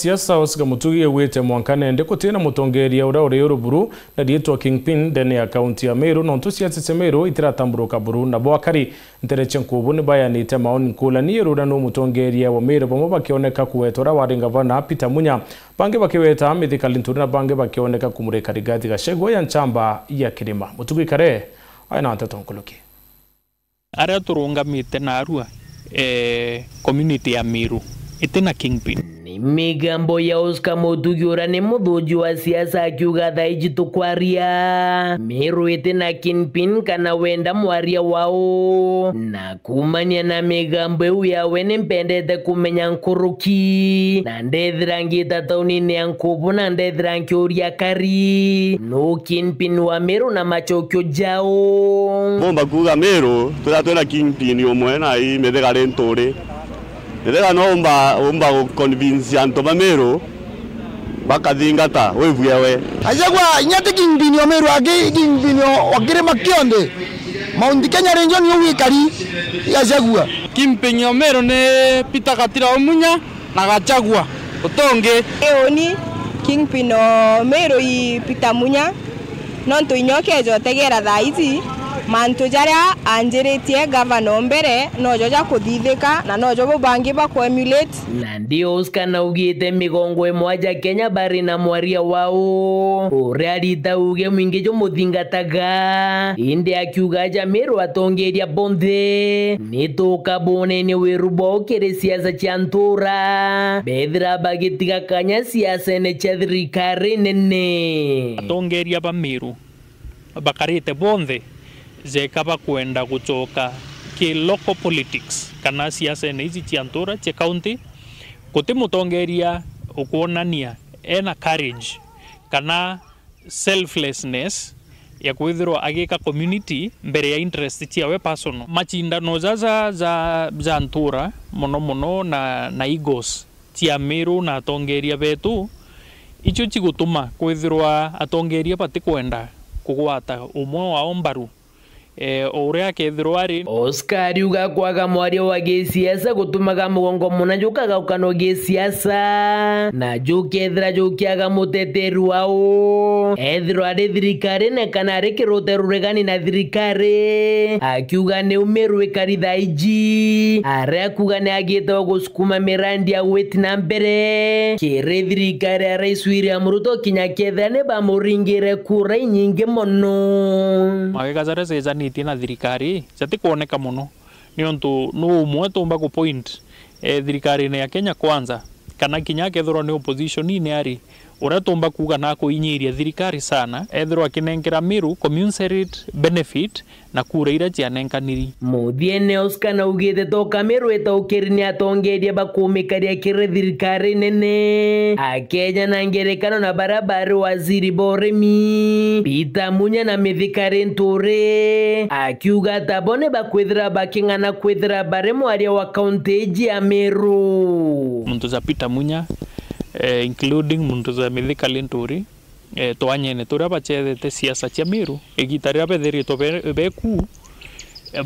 siasa osika mutugi wete mwankane ndeko tena mutongeria uri uruburu na dietwa Kingpin dene ya kaunti ya Meru nontu siasa Meru itiratamburuka buru na bwakari ntereche nkubu ni bayanite maoni kula ni rurano mutongeria wa Meru bamwe bakioneka kuwetora wari gavana Peter Munya bange bakiweta Mithika Linturi na bange bakioneka kumureka Rigathi Gachagua ya nchamba ya Kirima mutugi kare aina antatonkoloki aria turungamite na arua community ya Meru itena Kingpin ni migambo ya Oscar Mutugi ni muthuji wa siasa akiuga thaiji tukwaria Meru itena Kingpin kana wenda mwaria wao na kumania na migambo eu yawe nimpendete kumenya nkuruki na ndethira ngita taunini ya Nkubu na ndethira nkiuria kari no Kingpin wa Meru na machokio jao bomba kuga Meru turatwena Kingpin umwe na i Mithika Linturi Ndega nomba convince antoma Meru bakathingata wevuyewe Gachagua nyate Kingpin wa Meru agi Kingpin wa Kirima kionde Mount Kenya region wikari Gachagua Kingpin wa Meru ne Peter Munya na Gachagua utonge eoni Kingpin wa Meru i Peter Munya nonto inyoke jotegera thaizi mantu jaria anjeretie gavana mbere nojo ja kuthithika na nojo bubangi ba ku emulate na ndio Oscar na ugite migongo mwaja Kenya bari na mwaria wao uria uge mwingi jo muthingataga indi akiuga ja Meru atongeria bonthe nituka bonene werubo kire siasa cia ntura bethira bagitiga kanya siasa ne cia thirikari nene atongeria ba Meru bakarite bonthe zekaba kwenda gucoka ki local politics kana siasa ne izi cia ntura cia county kuti mutongeria ukuonania ena courage kana selflessness ya kwithirwa agika community mbere ya interest ciawe personal machindano za ntura muno na egos cia Meru na atongeria betu icho chigutuma kwithirwa atongeria pati kwenda kugwata umwe wa mbaru uria kethirwa ari Oscar uga kwaga mwaria wa gisiasa gutumaga mugongo muna jukaga ukano gisiasa na jukethira jukiaga muteteru wao ethirwa ari thirikari na kana ari kirote ruregani na thirikari akiuga ni Meru ikaritha iji aria kuga ni agita gusukuma mirandi ya weti na mbere kire thirikari ya Rais William Ruto kinya ketha ne bamuringire kura nyingi muno magegazare sezani tina thirikari zati kuoneka muno niontu no umwe tumba ku point thirikari ne ya Kenya kwanza kana kinya kethirwa ni opposition ni ari ura tumba kuga na kuinyiria thirikari sana ethirwa kinenkera Meru community benefit na kura ira cianenkaniri muthiene Oscar na ugite toka Meru etaukiri atongeria bakumikaria kire thirikari nene akeja na ngerekano na barabara waziri boremi Peter Munya na Mithika Linturi akiuga tabone bakwithira bakingana kwithira bare mwaria wa county ya Meru muntu za Peter Munya including muntu za Mithika Linturi twanyene turia bachethete siasa cia Meru igitaria betherito beku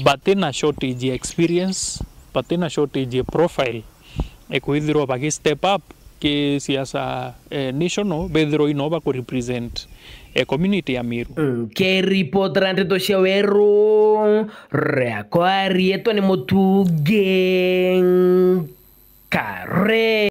batena shortage experience batena shortage profile ekwithirwa bagi step up ki siasa national bethiro inova ku represent community ya Meru ke report rande to shaweru reakwari eto ni mutuge kare